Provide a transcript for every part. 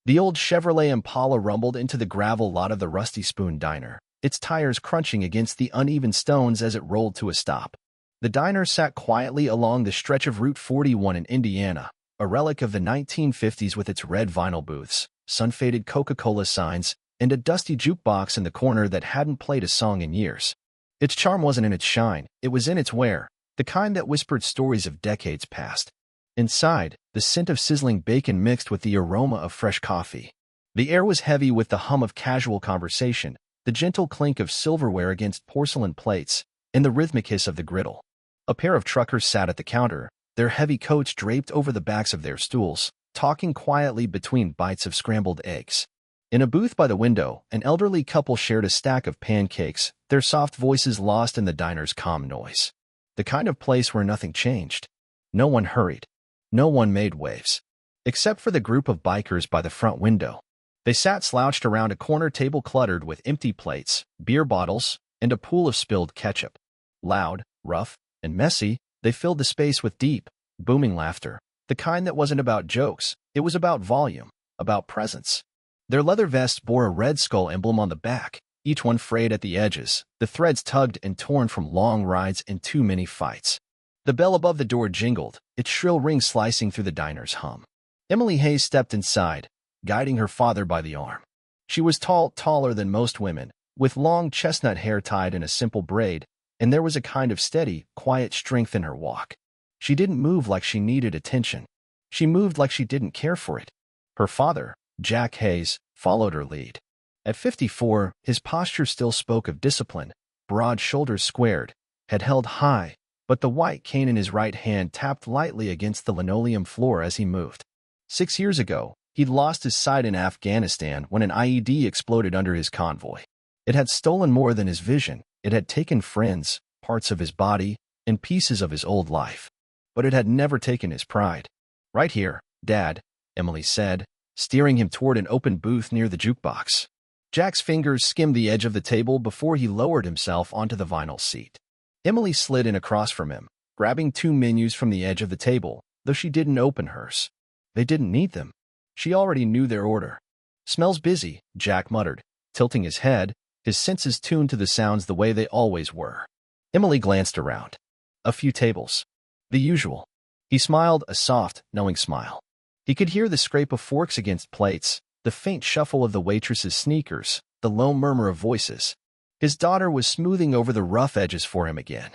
The old Chevrolet Impala rumbled into the gravel lot of the Rusty Spoon Diner, its tires crunching against the uneven stones as it rolled to a stop. The diner sat quietly along the stretch of Route 41 in Indiana, a relic of the 1950s with its red vinyl booths, sun-faded Coca-Cola signs, and a dusty jukebox in the corner that hadn't played a song in years. Its charm wasn't in its shine, it was in its wear, the kind that whispered stories of decades past. Inside, the scent of sizzling bacon mixed with the aroma of fresh coffee. The air was heavy with the hum of casual conversation, the gentle clink of silverware against porcelain plates, and the rhythmic hiss of the griddle. A pair of truckers sat at the counter, their heavy coats draped over the backs of their stools, talking quietly between bites of scrambled eggs. In a booth by the window, an elderly couple shared a stack of pancakes, their soft voices lost in the diner's calm noise. The kind of place where nothing changed. No one hurried. No one made waves. Except for the group of bikers by the front window. They sat slouched around a corner table cluttered with empty plates, beer bottles, and a pool of spilled ketchup. Loud, rough, and messy, they filled the space with deep, booming laughter, the kind that wasn't about jokes, it was about volume, about presence. Their leather vests bore a red skull emblem on the back, each one frayed at the edges, the threads tugged and torn from long rides and too many fights. The bell above the door jingled, its shrill ring slicing through the diner's hum. Emily Hayes stepped inside, guiding her father by the arm. She was taller than most women, with long chestnut hair tied in a simple braid, and there was a kind of steady, quiet strength in her walk. She didn't move like she needed attention. She moved like she didn't care for it. Her father, Jack Hayes, followed her lead. At 54, his posture still spoke of discipline, broad shoulders squared, head held high, but the white cane in his right hand tapped lightly against the linoleum floor as he moved. 6 years ago, he'd lost his sight in Afghanistan when an IED exploded under his convoy. It had stolen more than his vision. It had taken friends, parts of his body, and pieces of his old life. But it had never taken his pride. "Right here, Dad," Emily said, steering him toward an open booth near the jukebox. Jack's fingers skimmed the edge of the table before he lowered himself onto the vinyl seat. Emily slid in across from him, grabbing 2 menus from the edge of the table, though she didn't open hers. They didn't need them. She already knew their order. "Smells busy," Jack muttered, tilting his head, his senses tuned to the sounds the way they always were. Emily glanced around. A few tables. The usual. He smiled, a soft, knowing smile. He could hear the scrape of forks against plates, the faint shuffle of the waitress's sneakers, the low murmur of voices. His daughter was smoothing over the rough edges for him again.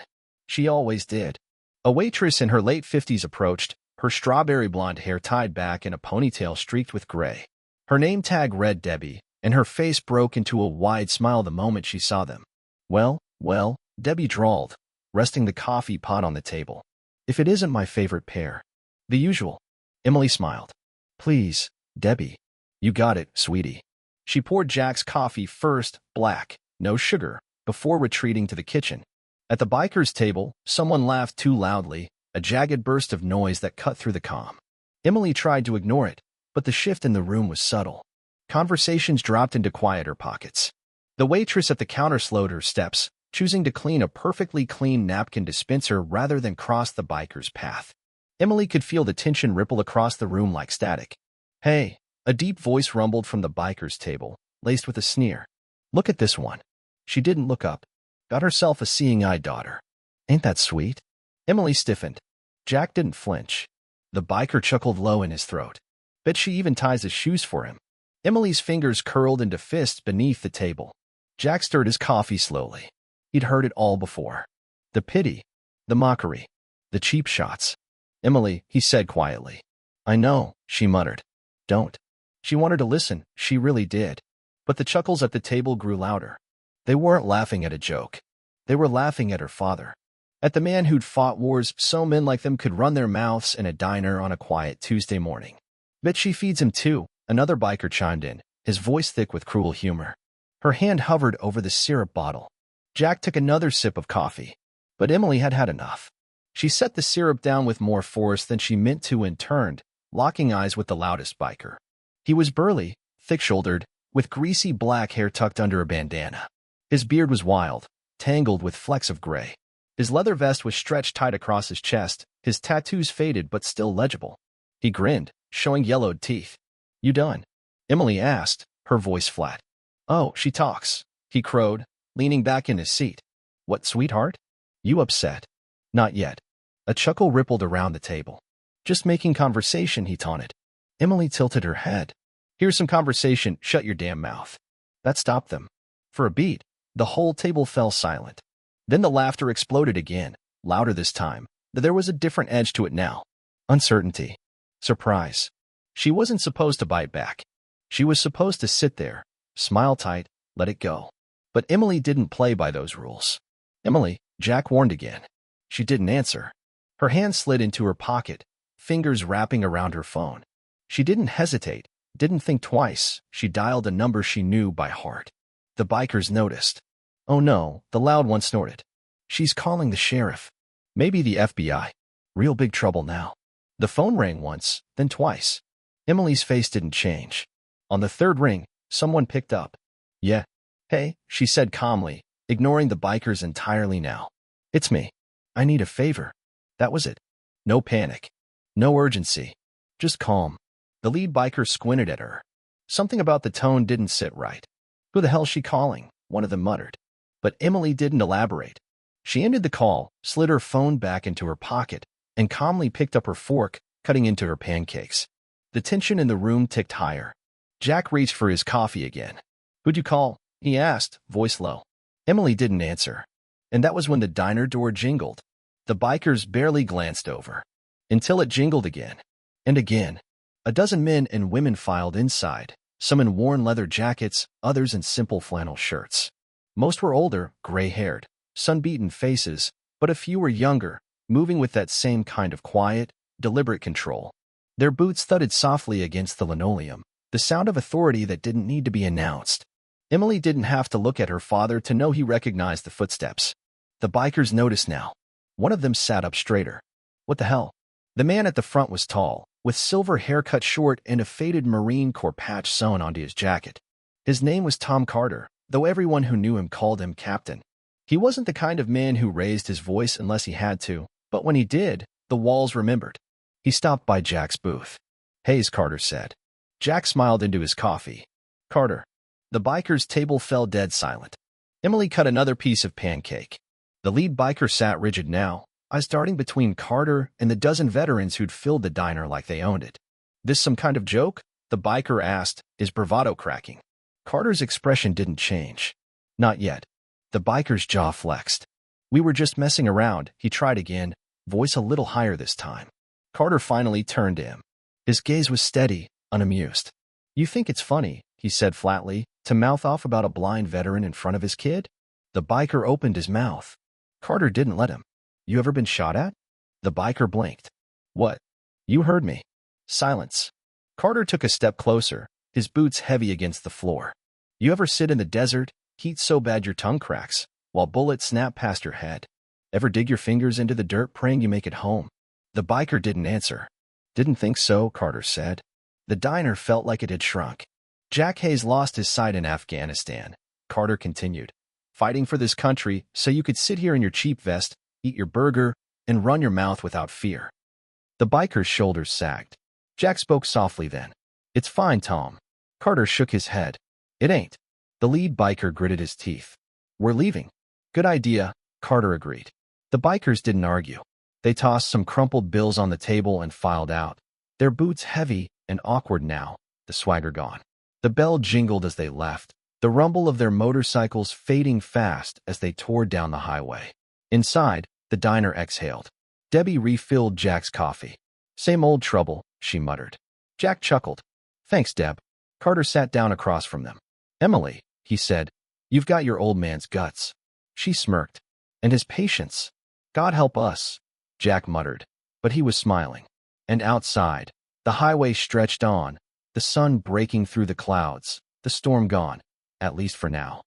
She always did. A waitress in her late 50s approached, her strawberry blonde hair tied back in a ponytail streaked with gray. Her name tag read Debbie, and her face broke into a wide smile the moment she saw them. Well, Debbie drawled, resting the coffee pot on the table. "If it isn't my favorite pair." "The usual." Emily smiled. "Please, Debbie." "You got it, sweetie." She poured Jack's coffee first, black, no sugar, before retreating to the kitchen. At the biker's table, someone laughed too loudly, a jagged burst of noise that cut through the calm. Emily tried to ignore it, but the shift in the room was subtle. Conversations dropped into quieter pockets. The waitress at the counter slowed her steps, choosing to clean a perfectly clean napkin dispenser rather than cross the biker's path. Emily could feel the tension ripple across the room like static. "Hey," a deep voice rumbled from the biker's table, laced with a sneer. "Look at this one." She didn't look up. Got herself a seeing-eyed daughter. "Ain't that sweet?" Emily stiffened. Jack didn't flinch. The biker chuckled low in his throat. "Bet she even ties his shoes for him." Emily's fingers curled into fists beneath the table. Jack stirred his coffee slowly. He'd heard it all before. The pity, the mockery, the cheap shots. "Emily," he said quietly. "I know," she muttered. "Don't." She wanted to listen, she really did. But the chuckles at the table grew louder. They weren't laughing at a joke. They were laughing at her father. At the man who'd fought wars so men like them could run their mouths in a diner on a quiet Tuesday morning. "Bet she feeds him too," another biker chimed in, his voice thick with cruel humor. Her hand hovered over the syrup bottle. Jack took another sip of coffee. But Emily had had enough. She set the syrup down with more force than she meant to and turned, locking eyes with the loudest biker. He was burly, thick-shouldered, with greasy black hair tucked under a bandana. His beard was wild, tangled with flecks of gray. His leather vest was stretched tight across his chest, his tattoos faded but still legible. He grinned, showing yellowed teeth. "You done?" Emily asked, her voice flat. Oh, she talks, he crowed, leaning back in his seat. What, sweetheart? You upset? Not yet. A chuckle rippled around the table. Just making conversation, he taunted. Emily tilted her head. Here's some conversation, shut your damn mouth. That stopped them. For a beat, the whole table fell silent. Then the laughter exploded again, louder this time. There was a different edge to it now. Uncertainty. Surprise. She wasn't supposed to bite back. She was supposed to sit there, smile tight, let it go. But Emily didn't play by those rules. Emily, Jack warned again. She didn't answer. Her hand slid into her pocket, fingers wrapping around her phone. She didn't hesitate, didn't think twice. She dialed a number she knew by heart. The bikers noticed. Oh no, the loud one snorted. She's calling the sheriff. Maybe the FBI. Real big trouble now. The phone rang once, then twice. Emily's face didn't change. On the third ring, someone picked up. Yeah. Hey, she said calmly, ignoring the bikers entirely now. It's me. I need a favor. That was it. No panic. No urgency. Just calm. The lead biker squinted at her. Something about the tone didn't sit right. Who the hell's she calling? One of them muttered. But Emily didn't elaborate. She ended the call, slid her phone back into her pocket, and calmly picked up her fork, cutting into her pancakes. The tension in the room ticked higher. Jack reached for his coffee again. Who'd you call? He asked, voice low. Emily didn't answer. And that was when the diner door jingled. The bikers barely glanced over. Until it jingled again. And again. A dozen men and women filed inside, some in worn leather jackets, others in simple flannel shirts. Most were older, gray-haired, sun-beaten faces, but a few were younger, moving with that same kind of quiet, deliberate control. Their boots thudded softly against the linoleum, the sound of authority that didn't need to be announced. Emily didn't have to look at her father to know he recognized the footsteps. The bikers noticed now. One of them sat up straighter. What the hell? The man at the front was tall, with silver hair cut short and a faded Marine Corps patch sewn onto his jacket. His name was Tom Carter, though everyone who knew him called him Captain. He wasn't the kind of man who raised his voice unless he had to, but when he did, the walls remembered. He stopped by Jack's booth. Hayes, Carter said. Jack smiled into his coffee. Carter. The biker's table fell dead silent. Emily cut another piece of pancake. The lead biker sat rigid now, eyes darting between Carter and the dozen veterans who'd filled the diner like they owned it. This some kind of joke? The biker asked, his bravado cracking. Carter's expression didn't change. Not yet. The biker's jaw flexed. We were just messing around, he tried again, voice a little higher this time. Carter finally turned to him. His gaze was steady, unamused. You think it's funny, he said flatly, to mouth off about a blind veteran in front of his kid? The biker opened his mouth. Carter didn't let him. You ever been shot at? The biker blinked. What? You heard me. Silence. Carter took a step closer, his boots heavy against the floor. You ever sit in the desert, heat so bad your tongue cracks, while bullets snap past your head? Ever dig your fingers into the dirt praying you make it home? The biker didn't answer. Didn't think so, Carter said. The diner felt like it had shrunk. Jack Hayes lost his sight in Afghanistan. Carter continued. Fighting for this country so you could sit here in your cheap vest, eat your burger, and run your mouth without fear. The biker's shoulders sagged. Jack spoke softly then. It's fine, Tom. Carter shook his head. It ain't. The lead biker gritted his teeth. We're leaving. Good idea, Carter agreed. The bikers didn't argue. They tossed some crumpled bills on the table and filed out. Their boots heavy and awkward now, the swagger gone. The bell jingled as they left, the rumble of their motorcycles fading fast as they tore down the highway. Inside, the diner exhaled. Debbie refilled Jack's coffee. Same old trouble, she muttered. Jack chuckled. Thanks, Deb. Carter sat down across from them. Emily, he said, you've got your old man's guts. She smirked. And his patience. God help us, Jack muttered, but he was smiling. And outside, the highway stretched on, the sun breaking through the clouds, the storm gone, at least for now.